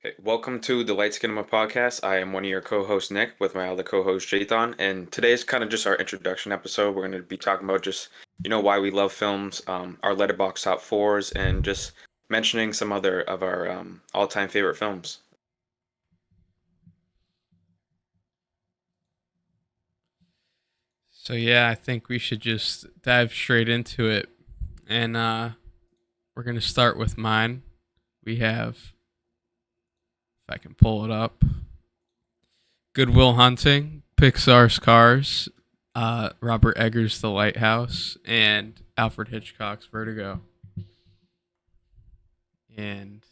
Hey, welcome to the Light Skinema podcast. I am one of your co-hosts, Nick, with my other co-host, Jthon. And today's kind of just our introduction episode. We're going to be talking about just, why we love films, our letterbox top fours, and just mentioning some other of our all-time favorite films. So yeah, I think we should just dive straight into it. And we're gonna start with mine. We have, if I can pull it up, Goodwill Hunting, Pixar's Cars, Robert Eggers' The Lighthouse, and Alfred Hitchcock's Vertigo. And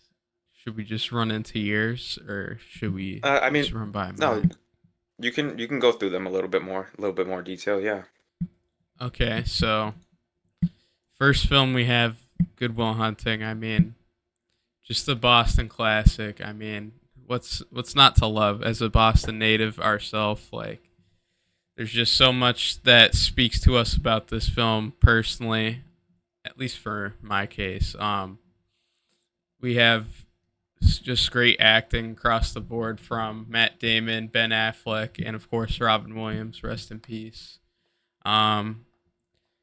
should we just run into years, or should we I just mean, run by no, mine? you can go through them a little bit more detail. Yeah. Okay, so first film we have Goodwill Hunting. Just the Boston classic. What's not to love as a Boston native ourselves? Like, there's just so much that speaks to us about this film personally, at least for my case. We have just great acting across the board from Matt Damon, Ben Affleck, and of course Robin Williams. Rest in peace. Um,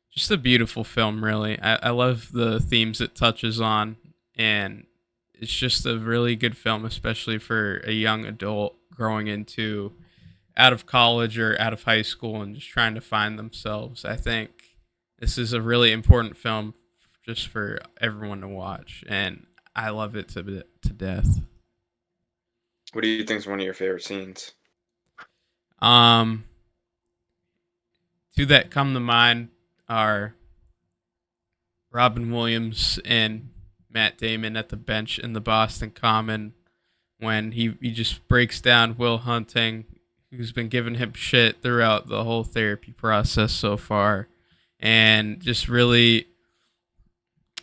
just a beautiful film, really. I love the themes it touches on, and it's just a really good film, especially for a young adult growing into out of college or out of high school and just trying to find themselves. I think this is a really important film just for everyone to watch, and I love it to death. What do you think is one of your favorite scenes? Um, Two that come to mind are Robin Williams and Matt Damon at the bench in the Boston Common when he just breaks down Will Hunting, who's been giving him shit throughout the whole therapy process so far, and just really,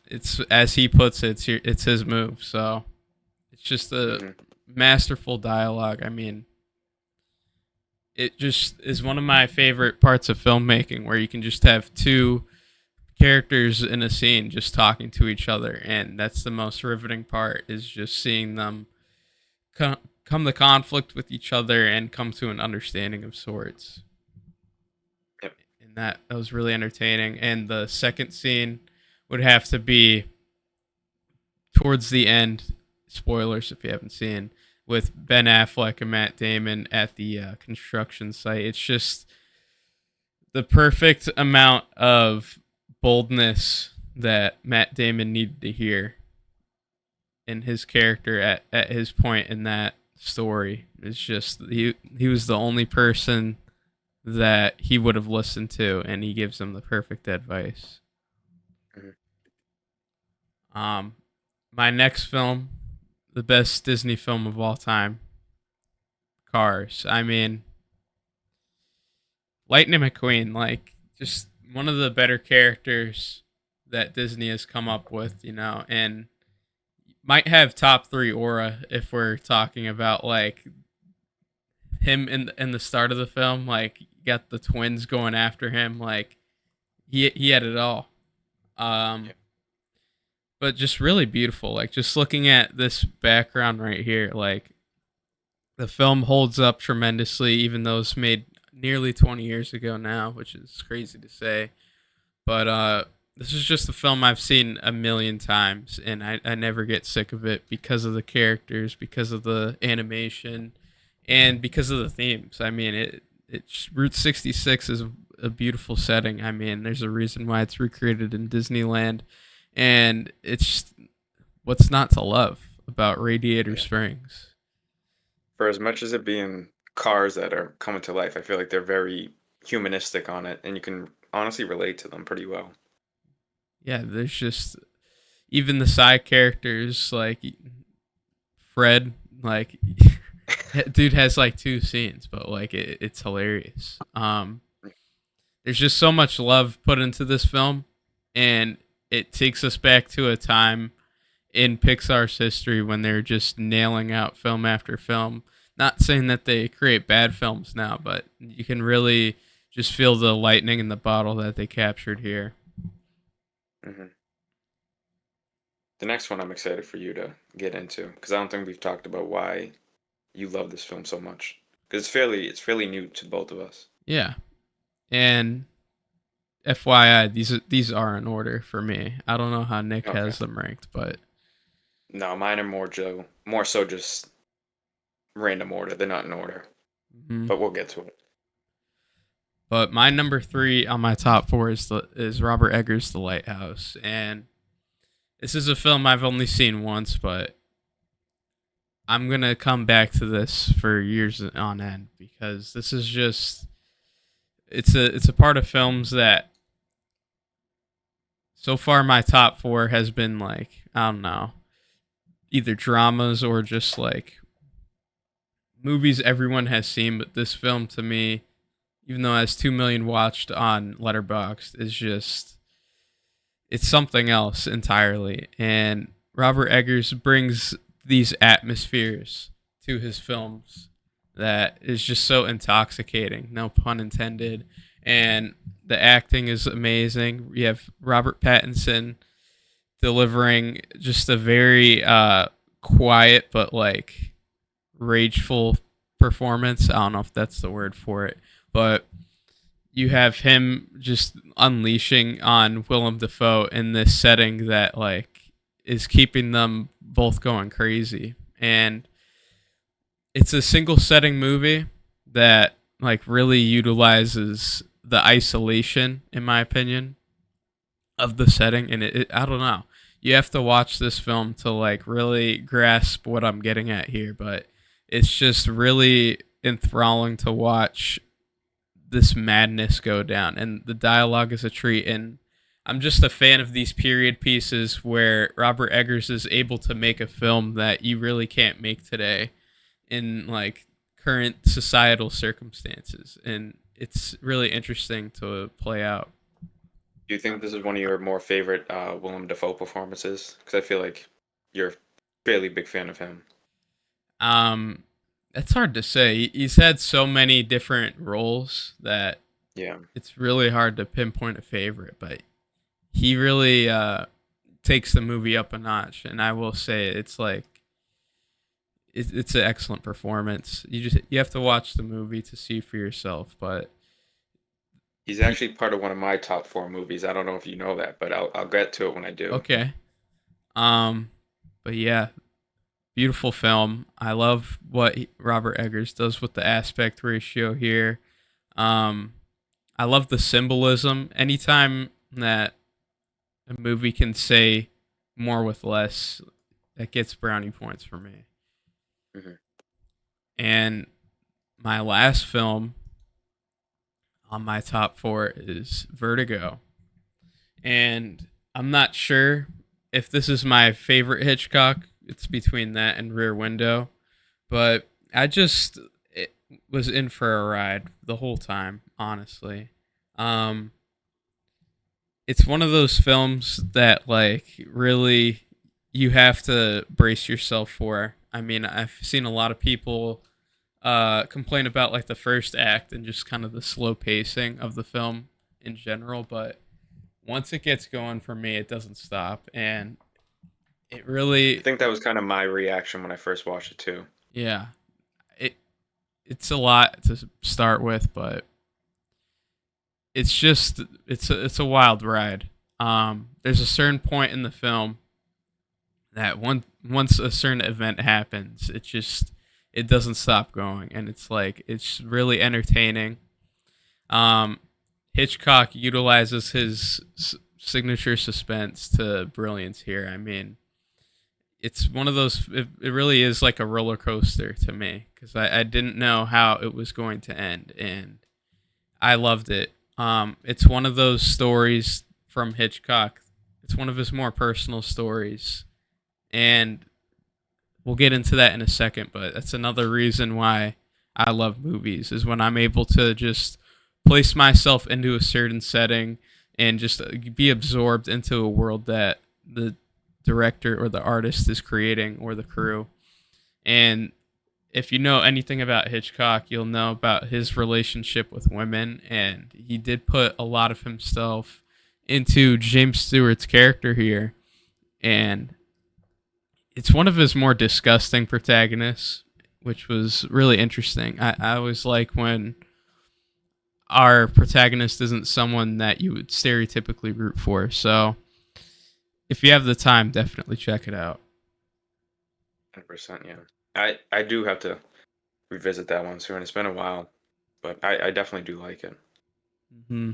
it's as he puts it, it's his move. So it's just a Hmm. masterful dialogue. It just is one of my favorite parts of filmmaking where you can just have two characters in a scene just talking to each other, and that's the most riveting part, is just seeing them come to conflict with each other and come to an understanding of sorts. Yep. And that was really entertaining. And the second scene would have to be towards the end. Spoilers if you haven't seen, with Ben Affleck and Matt Damon at the construction site. It's just the perfect amount of boldness that Matt Damon needed to hear in his character at his point in that story. It's just he was the only person that he would have listened to, and he gives him the perfect advice. Hmm. Um, my next film, the best Disney film of all time, Cars. Lightning McQueen, like, just one of the better characters that Disney has come up with, and might have top three aura if we're talking about like him in the start of the film. Like, you got the twins going after him, like he had it all. Um, Yep. but just really beautiful. Like, just looking at this background right here, like the film holds up tremendously, even though it's made nearly 20 years ago now, which is crazy to say. But this is just a film I've seen a million times, and I never get sick of it because of the characters, because of the animation, and because of the themes. It's Route 66 is a beautiful setting. There's a reason why it's recreated in Disneyland, and it's what's not to love about Radiator Yeah. Springs. For as much as it being cars that are coming to life, I feel like they're very humanistic on it, and you can honestly relate to them pretty well. Yeah, there's just even the side characters like Fred, like dude has like two scenes, but like it's hilarious. There's just so much love put into this film, and it takes us back to a time in Pixar's history when they're just nailing out film after film. Not saying that they create bad films now, but you can really just feel the lightning in the bottle that they captured here. Hmm. The next one I'm excited for you to get into because I don't think we've talked about why you love this film so much. Because it's fairly new to both of us. Yeah, and FYI, these are in order for me. I don't know how Nick Okay. has them ranked, but No, mine are more so just random order. They're not in order, mhm. but we'll get to it. But my number three on my top four is Robert Eggers' The Lighthouse, and this is a film I've only seen once, but I'm gonna come back to this for years on end because this is just it's a part of films that so far my top four has been like I don't know either dramas or just like movies everyone has seen, but this film to me, even though it has 2 million watched on Letterboxd, is just it's something else entirely. And Robert Eggers brings these atmospheres to his films that is just so intoxicating, no pun intended. And the acting is amazing. You have Robert Pattinson delivering just a very quiet but like rageful performance. I don't know if that's the word for it, but you have him just unleashing on Willem Dafoe in this setting that like is keeping them both going crazy. And it's a single setting movie that like really utilizes the isolation in my opinion of the setting and I don't know. You have to watch this film to like really grasp what I'm getting at here, but it's just really enthralling to watch this madness go down and the dialogue is a treat and I'm just a fan of these period pieces where Robert Eggers is able to make a film that you really can't make today in like current societal circumstances and it's really interesting to play out. Do you think this is one of your more favorite Willem Dafoe performances? Because I feel like you're a fairly big fan of him. Um it's hard to say. He's had so many different roles that Yeah. it's really hard to pinpoint a favorite, but he really takes the movie up a notch and I will say it's like it's an excellent performance. You have to watch the movie to see for yourself, but He's he actually part of one of my top four movies. I don't know if you know that, but I'll get to it when I do. okay. Um but yeah, beautiful film. I love what Robert Eggers does with the aspect ratio here. Um I love the symbolism. Anytime that a movie can say more with less, that gets brownie points for me. Hmm. And my last film on my top four is Vertigo. And I'm not sure if this is my favorite Hitchcock. It's between that and Rear Window. But I just it was in for a ride the whole time, honestly. Um, it's one of those films that like really you have to brace yourself for. I mean, I've seen a lot of people complain about like the first act and just kind of the slow pacing of the film in general, but once it gets going for me, it doesn't stop, and it I really, think that was kind of my reaction when I first watched it too. yeah, it it's a lot to start with, but it's just it's a wild ride. There's a certain point in the film that once a certain event happens, it doesn't stop going, and it's like it's really entertaining. Um, Hitchcock utilizes his signature suspense to brilliance here. I mean, it's one of those. It really is like a roller coaster to me because I didn't know how it was going to end, and I loved it. It's one of those stories from Hitchcock. It's one of his more personal stories, and we'll get into that in a second. But that's another reason why I love movies is when I'm able to just place myself into a certain setting and just be absorbed into a world that the director or the artist is creating or the crew. And if you know anything about Hitchcock, you'll know about his relationship with women, and he did put a lot of himself into James Stewart's character here, and it's one of his more disgusting protagonists, which was really interesting. I always like when our protagonist isn't someone that you would stereotypically root for. So if you have the time, definitely check it out. 100%. Yeah. I do have to revisit that one soon. It's been a while, but I definitely do like it. Hmm.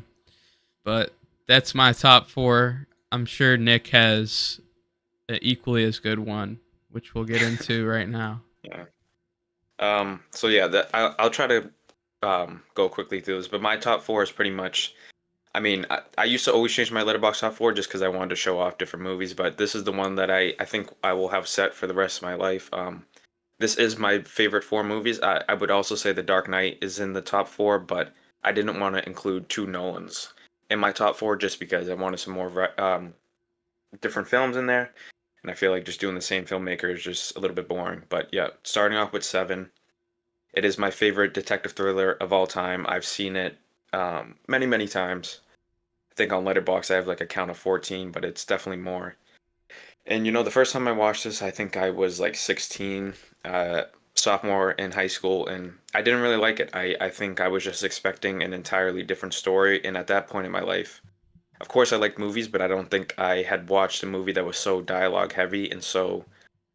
But that's my top four. I'm sure Nick has an equally as good one, which we'll get into right now. Yeah. So yeah, that I'll try to go quickly through this, but my top four is pretty much. I mean, I used to always change my letterbox top four just because I wanted to show off different movies, but this is the one that I think I will have set for the rest of my life. This is my favorite four movies. I would also say The Dark Knight is in the top four, but I didn't want to include two Nolans in my top four just because I wanted some more different films in there, and I feel like just doing the same filmmaker is just a little bit boring. But yeah, starting off with Seven, it is my favorite detective thriller of all time. I've seen it many, many times. I think on Letterboxd I have like a count of 14, but it's definitely more. And the first time I watched this, I think I was like 16, uh, sophomore in high school, and I didn't really like it. I think I was just expecting an entirely different story, and at that point in my life, of course I like movies, but I don't think I had watched a movie that was so dialogue heavy and so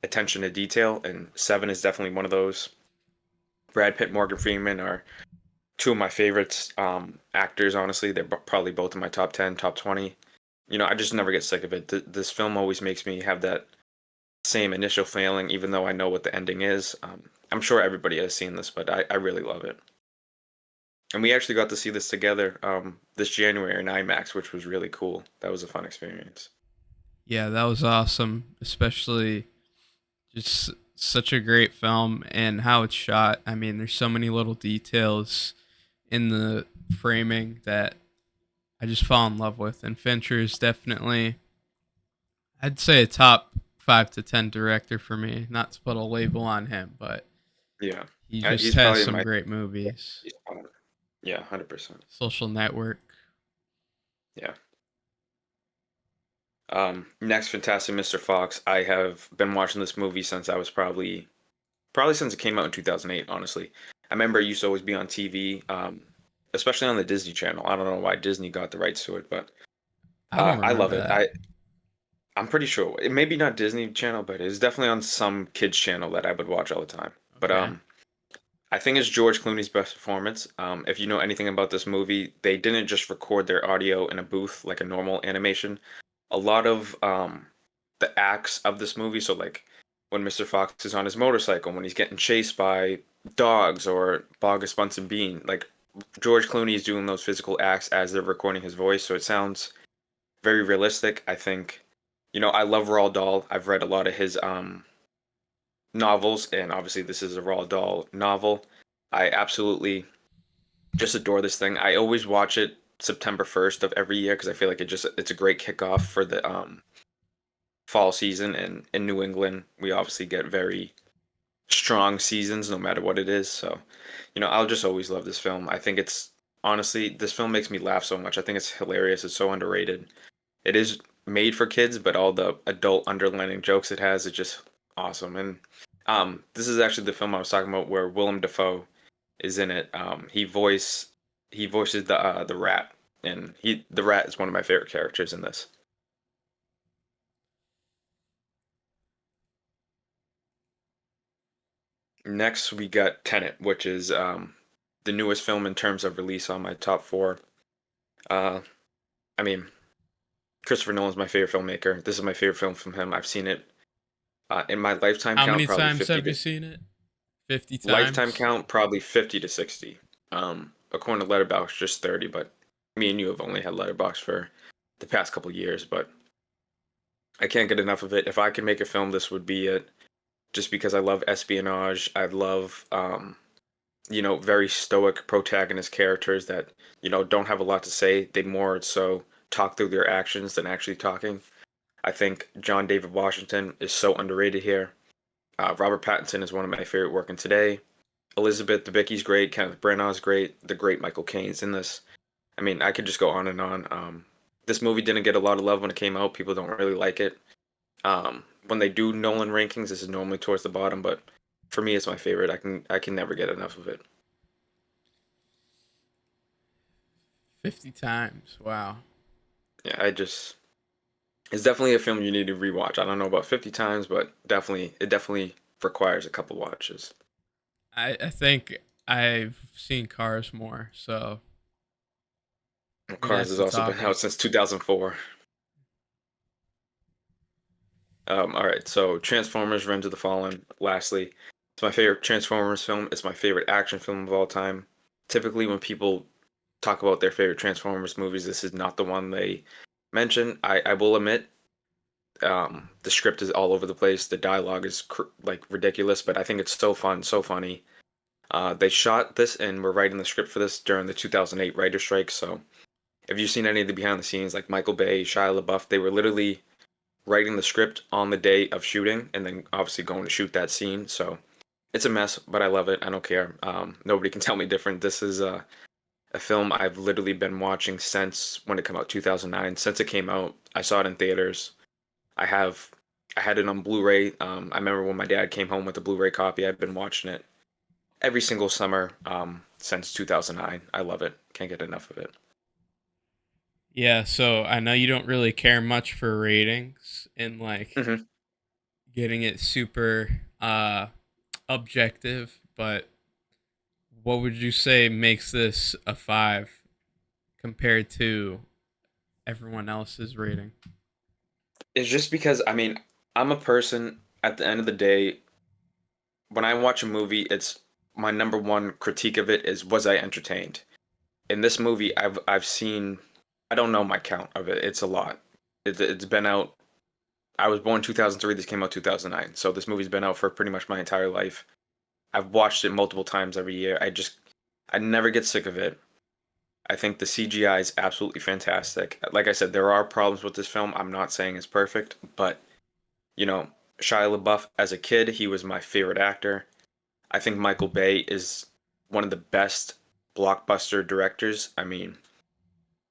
attention to detail, and Seven is definitely one of those. Brad Pitt, Morgan Freeman are two of my favorites actors, honestly. They're probably both in my top 10, top 20. I just never get sick of it. This film always makes me have that same initial feeling, even though I know what the ending is. I'm sure everybody has seen this, but I really love it. And we actually got to see this together this January in IMAX, which was really cool. That was a fun experience. Yeah, that was awesome, especially just such a great film and how it's shot. I mean, there's so many little details in the framing that I just fall in love with. And Fincher is definitely, I'd say, a top 5 to 10 director for me. Not to put a label on him, but Yeah, he just he's has probably in some my. great movies. He's yeah, 100%. Social Network. Yeah. Next, Fantastic Mr. Fox. I have been watching this movie since I was probably since it came out in 2008, honestly. I remember it used to always be on TV, especially on the Disney Channel. I don't know why Disney got the rights to it, but I don't I love remember it. that. I'm pretty sure it maybe not Disney Channel, but it's definitely on some kids channel that I would watch all the time. But Okay. I think it's George Clooney's best performance. If you know anything about this movie, they didn't just record their audio in a booth like a normal animation. A lot of the acts of this movie, so like when Mr. Fox is on his motorcycle, when he's getting chased by dogs or Bogus Bunsen Bean, like George Clooney is doing those physical acts as they're recording his voice, so it sounds very realistic. I think, I love Roald Dahl. I've read a lot of his novels, and obviously this is a Roald Dahl novel. I absolutely just adore this thing. I always watch it September 1st of every year because I feel like it's a great kickoff for the fall season. And in New England, we obviously get very strong seasons no matter what it is. So, I'll just always love this film. I think it's honestly, this film makes me laugh so much. I think it's hilarious. It's so underrated. It is made for kids, but all the adult underlining jokes it has is just awesome. And this is actually the film I was talking about where Willem Dafoe is in it. He voices the rat, and the rat is one of my favorite characters in this. Next, we got Tenet, which is the newest film in terms of release on my top four. Uh, I mean, Christopher Nolan's my favorite filmmaker. This is my favorite film from him. I've seen it in my lifetime How count, many probably times 50 have you to seen it? 50 lifetime times? count, probably 50 to 60. According to Letterboxd, just 30. But me and you have only had Letterboxd for the past couple years, but I can't get enough of it. If I could make a film, this would be it. Just because I love espionage, I love very stoic protagonist characters that, don't have a lot to say. They more so talk through their actions than actually talking. I think John David Washington is so underrated here. Robert Pattinson is one of my favorite working today. Elizabeth Debicki's great. Kenneth Branagh's great. The great Michael Caine's in this. I mean, I could just go on and on. This movie didn't get a lot of love when it came out. People don't really like it. when they do Nolan rankings, this is normally towards the bottom, but for me, it's my favorite. I can never get enough of it. 50 times. Wow. Yeah, it's definitely a film you need to rewatch. I don't know about 50 times, but it definitely requires a couple watches. I think I've seen Cars more, so maybe Cars that's has the also been talking. out since 2004. All right, so Transformers: Revenge of the Fallen. Lastly, it's my favorite Transformers film. It's my favorite action film of all time. Typically, when people talk about their favorite Transformers movies, this is not the one they mention. I will admit, the script is all over the place. The dialogue is like ridiculous, but I think it's so fun, so funny. They shot this and were writing the script for this during the 2008 writer strike. So, if you've seen any of the behind the scenes, like Michael Bay, Shia LaBeouf, they were literally writing the script on the day of shooting and then obviously going to shoot that scene. So it's a mess, but I love it. I don't care. Nobody can tell me different. This is a film I've literally been watching since when it came out, 2009. Since it came out, I saw it in theaters. I have I had it on Blu-ray. I remember when my dad came home with the Blu-ray copy. I've been watching it every single summer since 2009. I love it. Can't get enough of it. Yeah, so I know you don't really care much for ratings and like Hmm. getting it super objective, but what would you say makes this a 5 compared to everyone else's rating? It's just because I'm a person at the end of the day when I watch a movie, it's my number one critique of it is was I entertained? In this movie, I've seen I don't know my count of it. It's a lot. It's been out. I was born 2003. This came out 2009. So this movie's been out for pretty much my entire life. I've watched it multiple times every year. I never get sick of it. I think the CGI is absolutely fantastic. Like I said, there are problems with this film. I'm not saying it's perfect, but you know, Shia LaBeouf as a kid, he was my favorite actor. I think Michael Bay is one of the best blockbuster directors. I mean,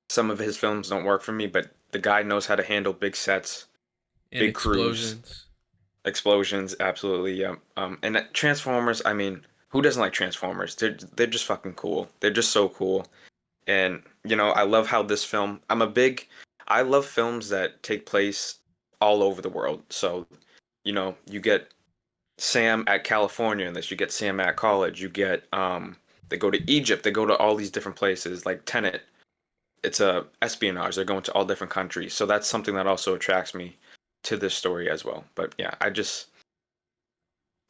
some of his films don't work for me, but the guy knows how to handle big sets, And big crews, explosions. explosions. Absolutely, yeah. And Transformers. I mean, who doesn't like Transformers? They're just fucking cool. They're just so cool. And I love how this film. I love films that take place all over the world. So, you get Sam at California in this. You get Sam at college. You get they go to Egypt. They go to all these different places like Tenet. It's a espionage. They're going to all different countries. So that's something that also attracts me to this story as well. But yeah, I just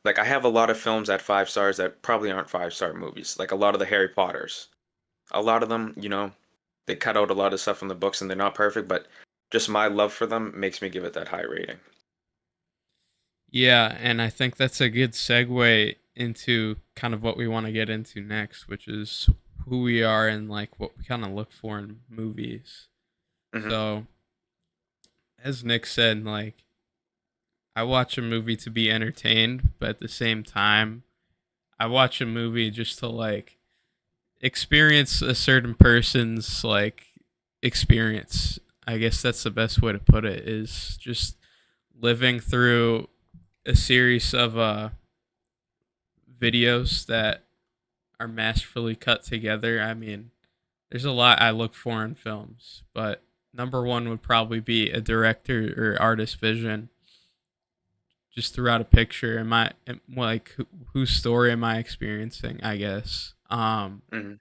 like I have a lot of films at 5 stars that probably aren't 5-star movies. Like a lot of the Harry Potters. A lot of them, they cut out a lot of stuff from the books and they're not perfect, but just my love for them makes me give it that high rating. Yeah, and I think that's a good segue into kind of what we want to get into next, which is who we are and like what we kind of look for in movies. Hmm. So, as Nick said, like I watch a movie to be entertained, but at the same time, I watch a movie just to like experience a certain person's like experience. I guess that's the best way to put it is just living through a series of videos that are masterfully cut together. I mean, there's a lot I look for in films, but number one would probably be a director or artist vision just throughout a picture. Like whose story am I experiencing? I guess. Hmm.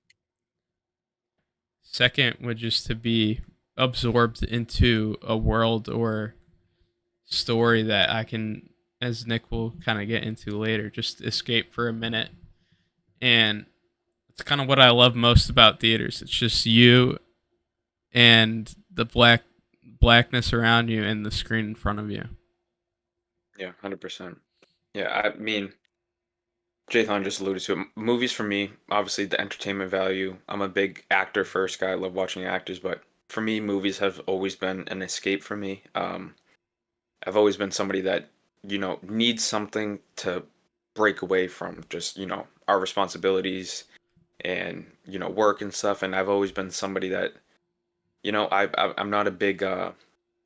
Second would just to be absorbed into a world or story that I can, as Nick will kind of get into later, just escape for a minute. And it's kind of what I love most about theaters. It's just you and the blackness around you and the screen in front of you. Yeah, 100%. Yeah, I mean, Jthon just alluded to it. Movies for me, obviously the entertainment value. I'm a big actor first guy. I love watching actors, but for me, movies have always been an escape for me. I've always been somebody that, needs something to break away from just, our responsibilities and, work and stuff. And I've always been somebody that, I'm not a big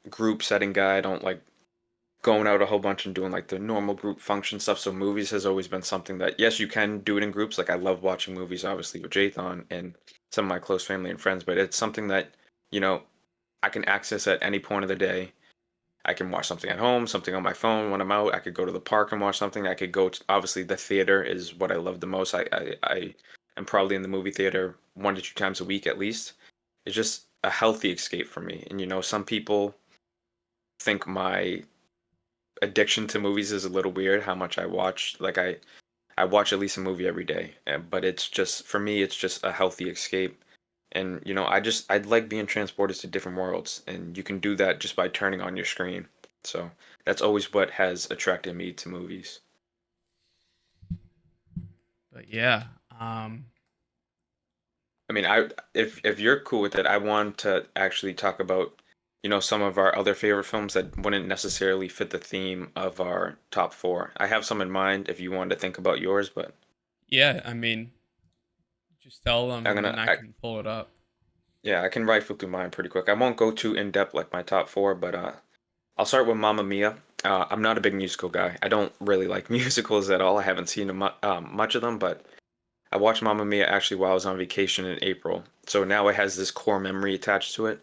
group setting guy. I don't like going out a whole bunch and doing like the normal group function stuff. So movies has always been something that, yes, you can do it in groups. Like I love watching movies, obviously with Jthon and some of my close family and friends, but it's something that, you know, I can access at any point of the day. I can watch something at home, something on my phone when I'm out. I could go to the park and watch something. I could go to, obviously the theater is what I love the most. I am probably in the movie theater 1 to 2 times a week at least. It's just a healthy escape for me. And some people think my addiction to movies is a little weird, how much I watch. Like I watch at least a movie every day, but it's just for me, it's just a healthy escape. And I'd like being transported to different worlds, and you can do that just by turning on your screen. So that's always what has attracted me to movies. But yeah, um, I mean, if you're cool with it, I want to actually talk about, some of our other favorite films that wouldn't necessarily fit the theme of our top four. I have some in mind if you wanted to think about yours, but yeah, I mean, just tell them I'm and gonna, then I I, can pull it up. yeah, I can rifle through mine pretty quick. I won't go too in depth like my top four, but I'll start with Mamma Mia. I'm not a big musical guy. I don't really like musicals at all. I haven't seen much of them, but I watched Mamma Mia actually while I was on vacation in April. So now it has this core memory attached to it,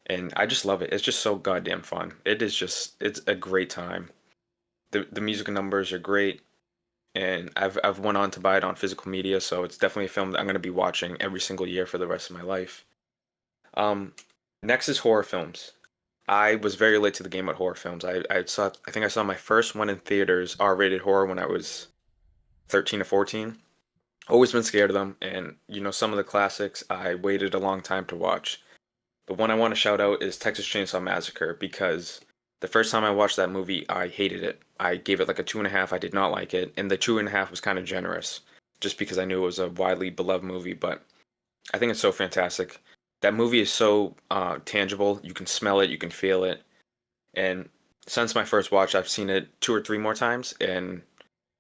and I just love it. It's just so goddamn fun. It's a great time. The musical numbers are great, and I've went on to buy it on physical media, so it's definitely a film that I'm going to be watching every single year for the rest of my life. Um, Next is horror films. I was very late to the game with horror films. I think I saw my first one in theaters, R-rated horror, when I was 13 or 14. Always been scared of them, and some of the classics I waited a long time to watch. But one I want to shout out is Texas Chainsaw Massacre because the first time I watched that movie, I hated it. I gave it like a 2.5. I did not like it, and the 2.5 was kind of generous, just because I knew it was a widely beloved movie. But I think it's so fantastic. That movie is so tangible. You can smell it, you can feel it, and since my first watch, I've seen it 2 or 3 more times, and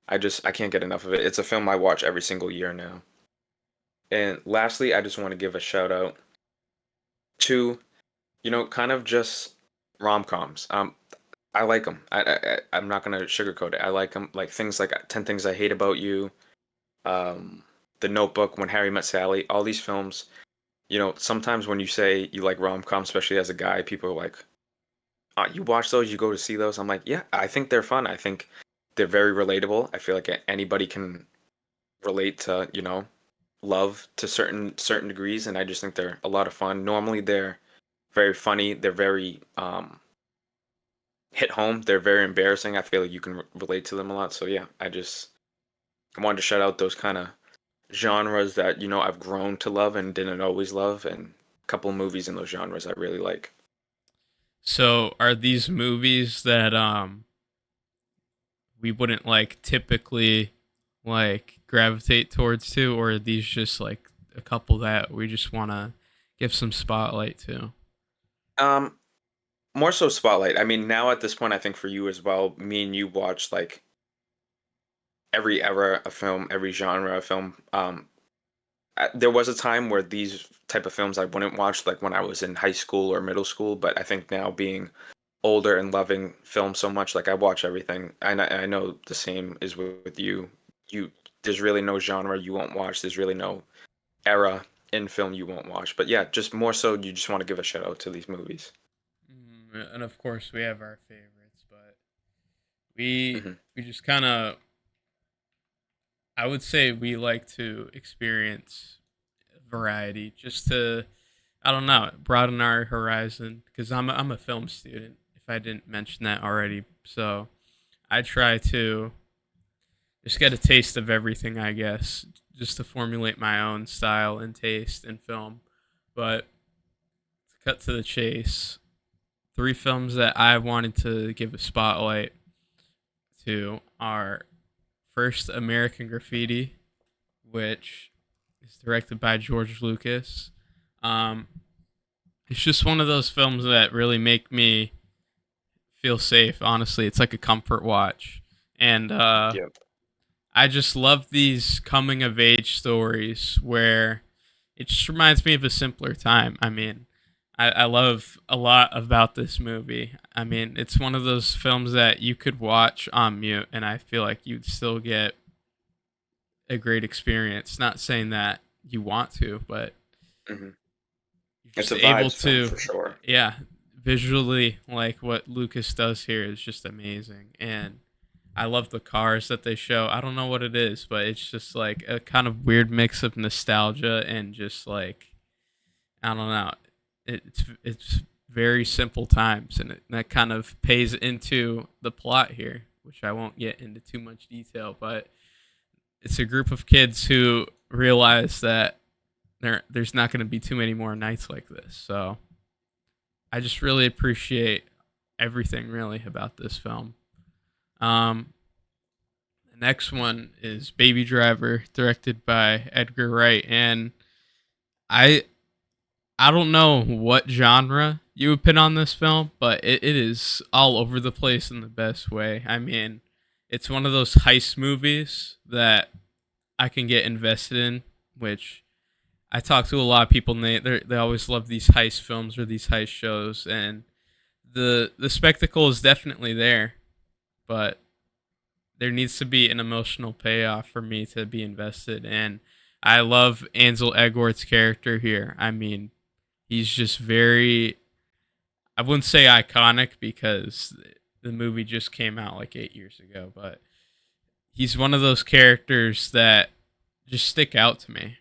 I can't get enough of it. It's a film I watch every single year now. And lastly, I just want to give a shout out to, kind of just rom-coms. I like them. I'm not gonna sugarcoat it. I like them, like things like 10 Things I Hate About You, um, The Notebook, When Harry Met Sally. All these films. Sometimes when you say you like rom-coms, especially as a guy, people are like, you watch those, you go to see those. I'm like, yeah, I think they're fun. I think they're very relatable. I feel like anybody can relate to, love to certain degrees, and I just think they're a lot of fun. Normally, they're very funny. They're very hit home. They're very embarrassing. I feel like you can relate to them a lot. So yeah, I wanted to shout out those kind of genres that I've grown to love and didn't always love, and a couple of movies in those genres I really like. So, are these movies that we wouldn't like typically like gravitate towards too, or are these just like a couple that we just want to give some spotlight to? Um, More so Spotlight. I mean, now at this point, I think for you as well, me and you watch like every era of film, every genre of film. There was a time where these type of films I wouldn't watch, like when I was in high school or middle school. But I think now, being older and loving film so much, like I watch everything. I know the same is with you. You There's really no genre you won't watch. There's really no era in film you won't watch. But yeah, just more so, you just want to give a shout out to these movies. And of course, we have our favorites, but we Hmm. we just kind of, I would say we like to experience variety just to, I don't know, broaden our horizon because I'm a film student if I didn't mention that already. So I try to just get a taste of everything, I guess, just to formulate my own style and taste in film. But to cut to the chase, three films that I wanted to give a spotlight to are first American Graffiti, which is directed by George Lucas. Um, it's just one of those films that really make me feel safe. Honestly, it's like a comfort watch, and Yep. I just love these coming of age stories where it just reminds me of a simpler time. I mean, I love a lot about this movie. I mean, it's one of those films that you could watch on mute, and I feel like you'd still get a great experience. Not saying that you want to, but Hmm. you're It's just a able vibes film to, for sure. yeah, visually, like what Lucas does here is just amazing. And I love the cars that they show. I don't know what it is, but it's just like a kind of weird mix of nostalgia and just like, I don't know. It's very simple times, and that kind of pays into the plot here, which I won't get into too much detail. But it's a group of kids who realize that there's not going to be too many more nights like this. So I just really appreciate everything really about this film. Um, the next one is Baby Driver, directed by Edgar Wright, and I I don't know what genre you would put on this film, but it is all over the place in the best way. I mean, it's one of those heist movies that I can get invested in, which I talk to a lot of people, and they always love these heist films or these heist shows, and the spectacle is definitely there, but there needs to be an emotional payoff for me to be invested. And I love Ansel Elgort's character here. I mean, he's just very, I wouldn't say iconic because the movie just came out like 8 years ago, but he's one of those characters that just stick out to me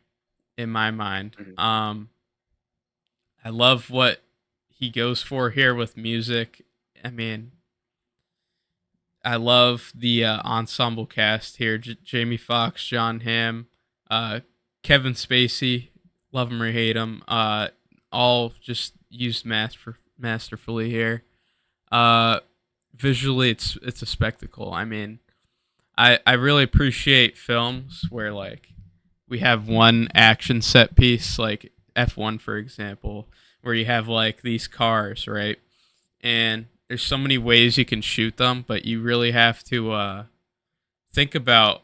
in my mind. Hmm. I love what he goes for here with music. I mean, I love the ensemble cast here: Jamie Foxx, John Hamm, uh, Kevin Spacey. Love him or hate him, all just used masterfully here. Uh, Visually, it's a spectacle. I mean, I really appreciate films where like we have one action set piece, like F1 for example, where you have like these cars, right? And there's so many ways you can shoot them, but you really have to think about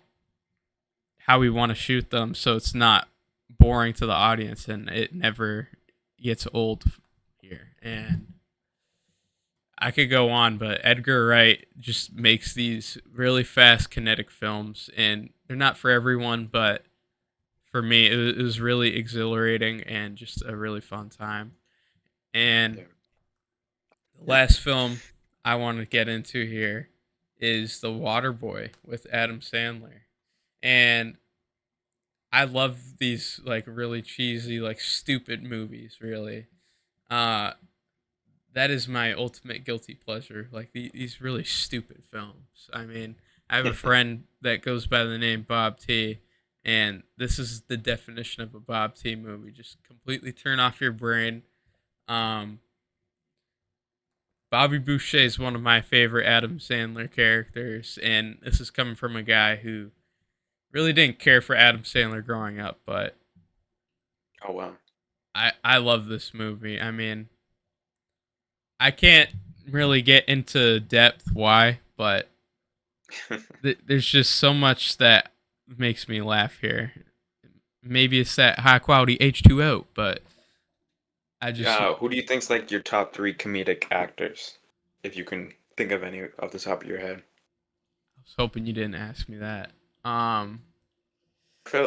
how we want to shoot them so it's not boring to the audience and it never gets old here. And I could go on, but Edgar Wright just makes these really fast kinetic films, and they're not for everyone, but for me, it was really exhilarating and just a really fun time. And Yeah. the last film I want to get into here is The Waterboy with Adam Sandler. And I love these like really cheesy, like stupid movies, really. Uh that is my ultimate guilty pleasure. Like these really stupid films. I mean, I have a friend that goes by the name Bob T, and this is the definition of a Bob T movie. Just completely turn off your brain. Um, Bobby Boucher is one of my favorite Adam Sandler characters, and this is coming from a guy who really didn't care for Adam Sandler growing up, but Oh wow. I love this movie. I mean, I can't really get into depth why, but there's just so much that makes me laugh here. Maybe it's that high quality H2O, but I just Who do you think's like your top three comedic actors, if you can think of any off the top of your head? was hoping you didn't ask me that.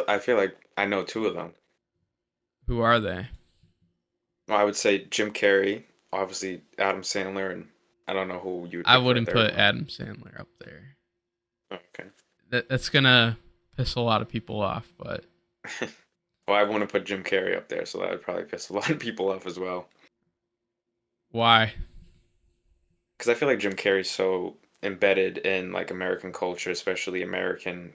I feel like I know two of them. Who are they? Well, I would say Jim Carrey, obviously Adam Sandler, and I don't know who you would I pick for a wouldn't third put one. Adam Sandler up there. Okay. That's gonna piss a lot of people off, but Well, I want to put Jim Carrey up there, so that would probably piss a lot of people off as well. why? Because I feel like Jim Carrey's so embedded in like American culture, especially American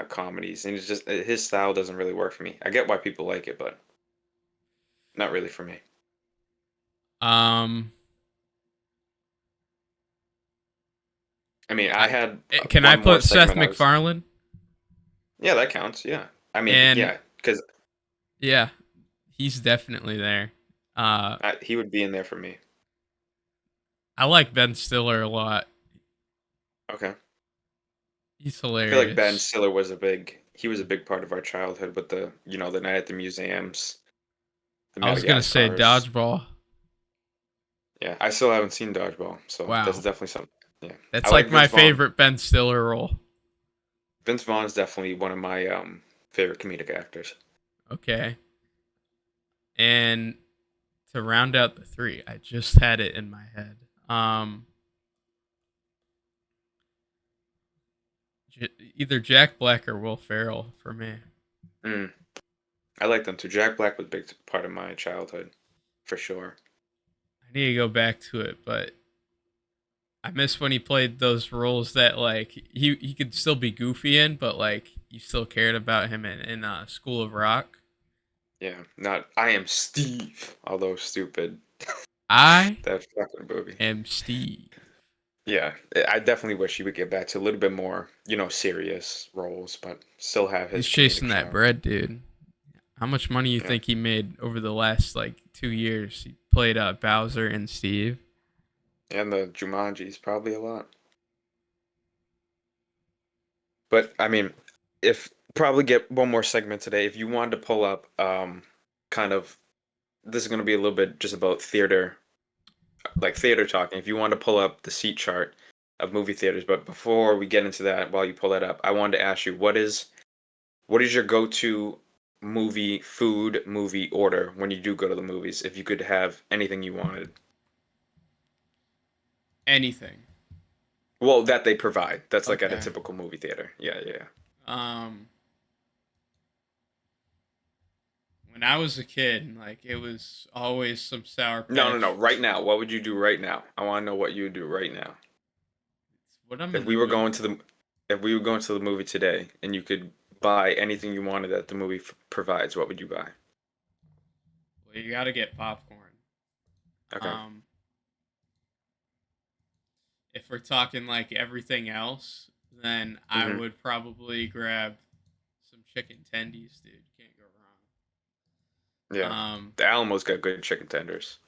comedies, and it's just his style doesn't really work for me. I get why people like it, but not really for me. Um, I mean, I I, had can I one more put Seth segment. MacFarlane? Yeah, that counts. Yeah, I mean, And yeah, because yeah, he's definitely there. Uh, he would be in there for me. I like Ben Stiller a lot. Okay. He's I feel like Ben hilarious. Stiller he was a big part of our childhood with the night at the museums, the I was gonna say Madagascars. Dodgeball. Yeah, I still haven't seen Dodgeball, so that's Wow. definitely something. Yeah, I That's like like my Vince Vaughn. favorite Ben Stiller role. Vince Vaughn is definitely one of my favorite comedic actors. Okay. And to round out the three, I just had it in my head. Um, Either Jack Black or Will Ferrell for me. Mm, I like them too. Jack Black was a big part of my childhood, for sure. I need to go back to it, but I miss when he played those roles that like he could still be goofy in, but like you still cared about him in School of Rock. Yeah, not I am Steve, although stupid. I That fucking movie. am Steve. Yeah, I definitely wish he would get back to a little bit more, serious roles, but still have He's his chasing comedic that show. bread, dude. How much money you Yeah. think he made over the last like 2 years? He played Bowser and Steve. And the Jumanji's probably a lot. But I mean, if probably get one more segment today. If you wanted to pull up kind of this is going to be a little bit just about theater, like theater talking. If you wanted to pull up the seat chart of movie theaters, but before we get into that, while you pull that up, I wanted to ask you what is your go-to movie order when you do go to the movies if you could have anything you wanted? Anything. Well, that they provide. That's like at a Okay. typical movie theater. Yeah, yeah. Um, when I was a kid, like it was always some Sour No, no, no. Patch. Right now, what would you do right now? I want to know what you would do right now. What I'm If in the we were mood. going to the if we were going to the movie today and you could buy anything you wanted that the movie provides, what would you buy? Well, you gotta get popcorn. Okay. Um, if we're talking like everything else, then I Hmm. would probably grab some chicken tendies, dude. Can't go Yeah. wrong. The Alamo's got good chicken tenders.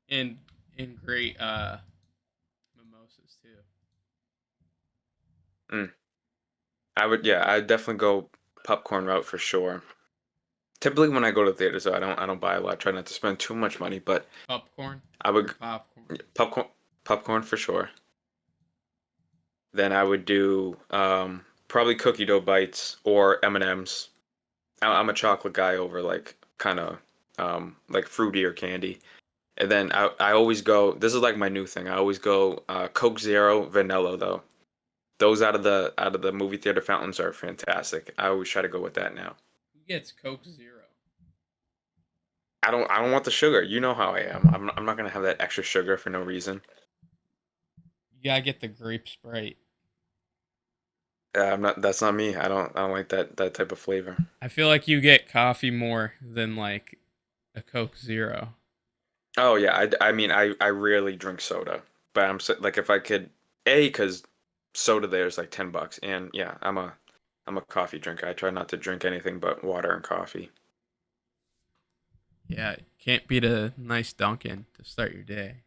And in great mimosas too. Mm. Yeah, I'd definitely go popcorn route for sure. Typically when I go to theaters, though, I don't buy a lot. I try not to spend too much money, but Popcorn I or would popcorn. popcorn for sure. Then I would do probably cookie dough bites or M&Ms. I'm a chocolate guy over like kind of like fruity or candy. And then I always go. This is like my new thing. I always go Coke Zero vanilla though. Those out of the movie theater fountains are fantastic. I always try to go with that now. Who gets Coke Zero? I don't want the sugar. You know how I am. I'm not gonna have that extra sugar for no reason. You gotta get the grape Sprite. I'm not. That's not me. I don't like that type of flavor. I feel like you get coffee more than like a Coke Zero. Oh yeah. I mean I rarely drink soda, but like if I could because soda there is like $10, and yeah, I'm a coffee drinker. I try not to drink anything but water and coffee. Yeah, can't beat a nice Dunkin' to start your day.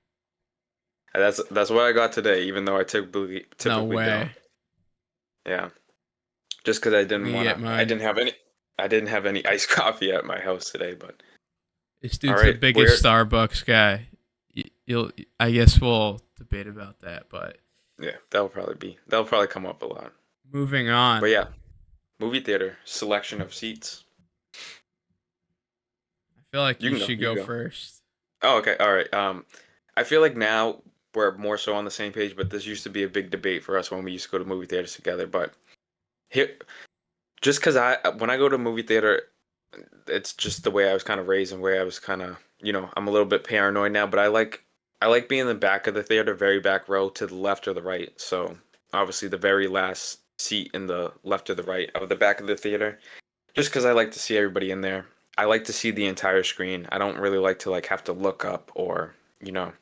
And that's what I got today, even though I No typically don't. way. Yeah, just because I Let didn't me get wanna. I mine. didn't have any iced coffee at my house today. But This all dude's the right, biggest Starbucks guy. You'll, I guess we'll debate about that, but yeah, that'll probably come up a lot. moving But on. yeah, movie theater selection of seats. I feel like You you can go. should You go can go. first. Oh, okay. All right. I feel like now we're more so on the same page, but this used to be a big debate for us when we used to go to movie theaters together. But here, just because when I go to movie theater, it's just the way I was kind of raised and where I was kind of, I'm a little bit paranoid now, but I like being in the back of the theater, very back row to the left or the right. So obviously the very last seat in the left or the right of the back of the theater, just because I like to see everybody in there. I like to see the entire screen. I don't really like to like have to look up or, you know,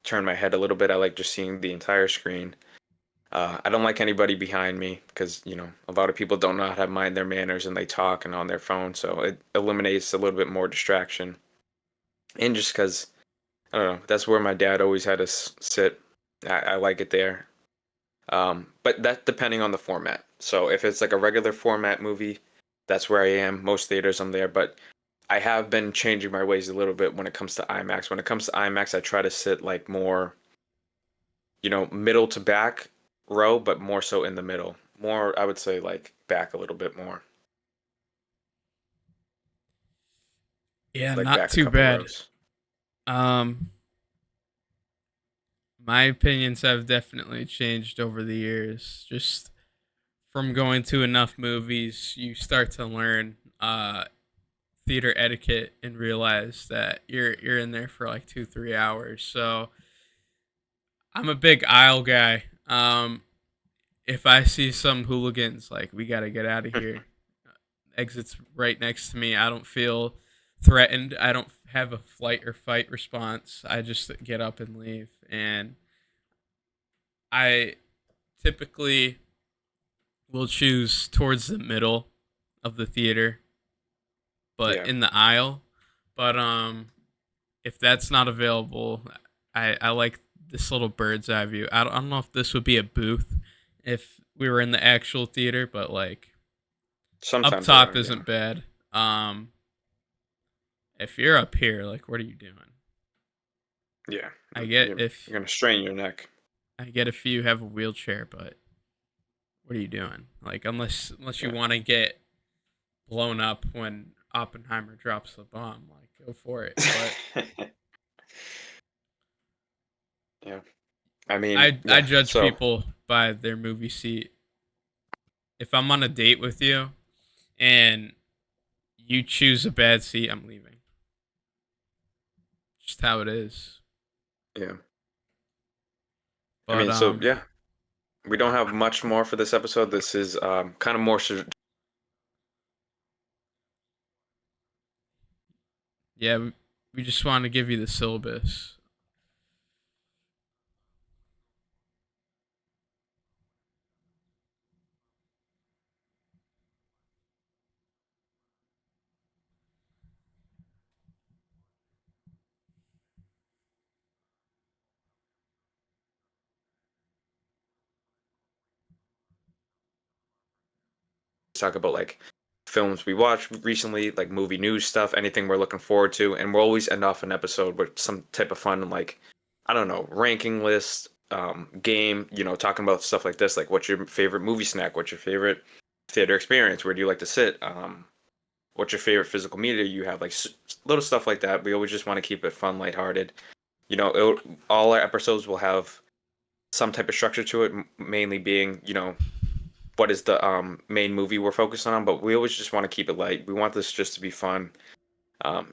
turn my head a little bit. I like just seeing the entire screen. I don't like anybody behind me because, a lot of people don't know how to mind their manners and they talk and on their phone. So it eliminates a little bit more distraction. And just because, I don't know, that's where my dad always had us sit. I like it there. But that's depending on the format. So if it's like a regular format movie, that's where I am. Most theaters I'm there. But I have been changing my ways a little bit when it comes to IMAX. When it comes to IMAX, I try to sit like more, middle to back row, but more so in the middle. More, I would say like back a little bit more, Yeah, like not back a too couple bad. rows. Um, my opinions have definitely changed over the years. Just from going to enough movies, you start to learn theater etiquette and realize that you're in there for like 2 3 hours. So I'm a big aisle guy. If I see some hooligans, like we gotta get out of here. Exits right next to me. I don't feel threatened. I don't have a flight or fight response. I just get up and leave. And I typically will choose towards the middle of the theater, but Yeah, in the aisle. But if that's not available, I like this little bird's eye view. I don't know if this would be a booth if we were in the actual theater, but like up sometimes they top are. Yeah, isn't bad. If you're up here, like what are you doing? yeah. I get You're gonna strain your neck. if you have a wheelchair, but what are you doing? Like unless you Yeah, want to get blown up when Oppenheimer drops the bomb, like go for it. But yeah. I mean, I yeah. judge So people by their movie seat. If I'm on a date with you and you choose a bad seat, I'm leaving. Just how it is. yeah. I But mean, so yeah. We don't have much more for this episode. This is kind of more yeah, we just want to give you the syllabus. talk about like films we watched recently, like movie news stuff, anything we're looking forward to, and we'll always end off an episode with some type of fun, like I don't know, ranking list, game, talking about stuff like this, like what's your favorite movie snack, what's your favorite theater experience, where do you like to sit, what's your favorite physical media you have, like little stuff like that. We always just want to keep it fun, lighthearted. All our episodes will have some type of structure to it, mainly being, what is the main movie we're focusing on, but we always just want to keep it light. We want this just to be fun.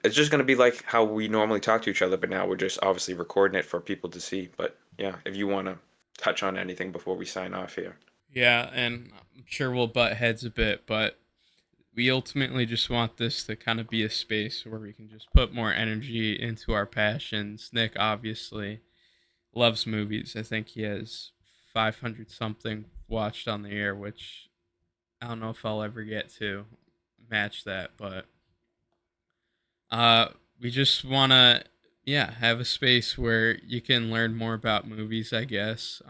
It's just going to be like how we normally talk to each other, but now we're just obviously recording it for people to see. But yeah, if you want to touch on anything before we sign off here. Yeah, and I'm sure we'll butt heads a bit, but we ultimately just want this to kind of be a space where we can just put more energy into our passions. Nick obviously loves movies. I think he has 500 something watched on the air, which I don't know if I'll ever get to match that, but uh we just want to have a space where you can learn more about movies, I guess.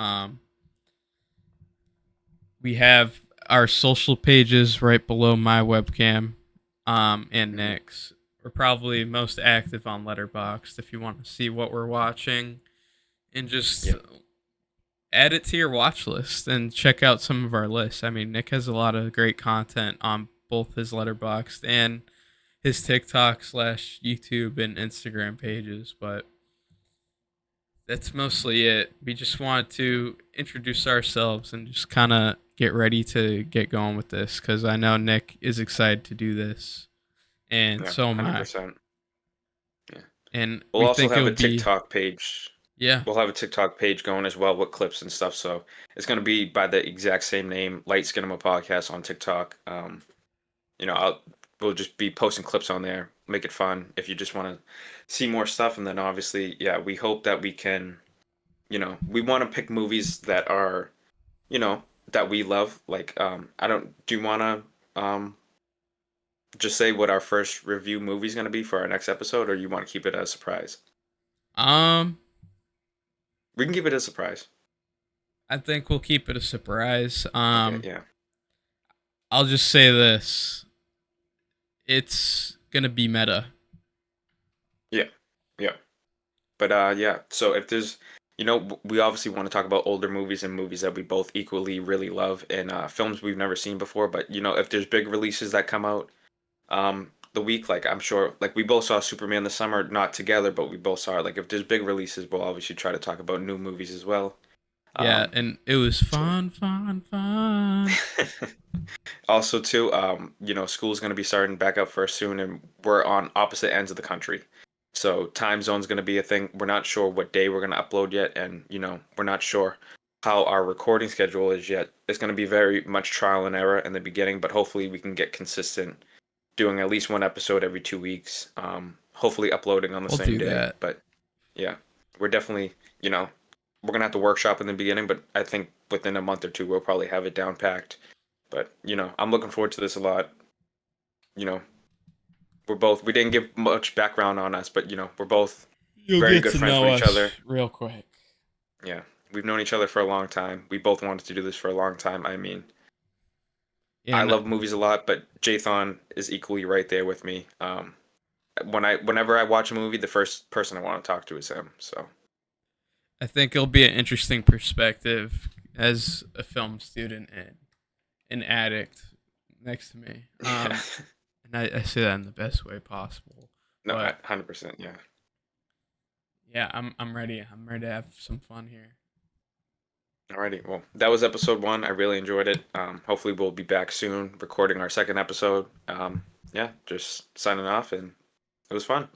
We have our social pages right below my webcam and Hmm. Nick's. We're probably most active on Letterboxd if you want to see what we're watching and just Yeah, add it to your watch list and check out some of our lists. I mean, Nick has a lot of great content on both his Letterboxd and his TikTok slash YouTube and Instagram pages, but that's mostly it. We just wanted to introduce ourselves and just kind of get ready to get going with this because I know Nick is excited to do this, and yeah, so am I. 100%. Yeah. And We'll we also think have it'll a be, TikTok page. yeah, We'll have a TikTok page going as well with clips and stuff. So it's going to be by the exact same name, Light Skinema Podcast on TikTok. You know, we'll just be posting clips on there, make it fun if you just want to see more stuff. And then obviously, yeah, we hope that we can, we want to pick movies that are, you know, that we love. Like, I don't, do you want to just say what our first review movie is going to be for our next episode, or you want to keep it as a surprise? um, We can keep it a surprise. I think we'll keep it a surprise. Okay, yeah. I'll just say this: it's gonna be meta. Yeah, yeah. But yeah. So if there's, we obviously want to talk about older movies and movies that we both equally really love, and films we've never seen before. But if there's big releases that come out, the week, like I'm sure, like we both saw Superman this summer, not together, but we both saw it. Like if there's big releases, we'll obviously try to talk about new movies as well. Yeah, Um, and it was so fun, fun, fun. also too, school's gonna be starting back up for us soon, and we're on opposite ends of the country. So time zone's gonna be a thing. We're not sure what day we're gonna upload yet, and we're not sure how our recording schedule is yet. It's gonna be very much trial and error in the beginning, but hopefully we can get consistent doing at least one episode every 2 weeks. Hopefully uploading on the We'll same do day. that. But yeah, we're definitely, we're gonna have to workshop in the beginning, but I think within a month or two we'll probably have it down packed. But I'm looking forward to this a lot. You know, we didn't give much background on us, but we're both You'll very get good to friends know with each us other. real quick. Yeah, we've known each other for a long time. We both wanted to do this for a long time. I mean, Yeah, I and love movies a lot, but Jthon is equally right there with me. Whenever I watch a movie, the first person I want to talk to is him. So I think it'll be an interesting perspective as a film student and an addict next to me. yeah, And I say that in the best way possible. no, But 100%. Yeah. yeah, I'm ready. I'm ready to have some fun here. Alrighty, well, that was episode one. I really enjoyed it. Hopefully, we'll be back soon recording our second episode. Yeah, just signing off, and it was fun.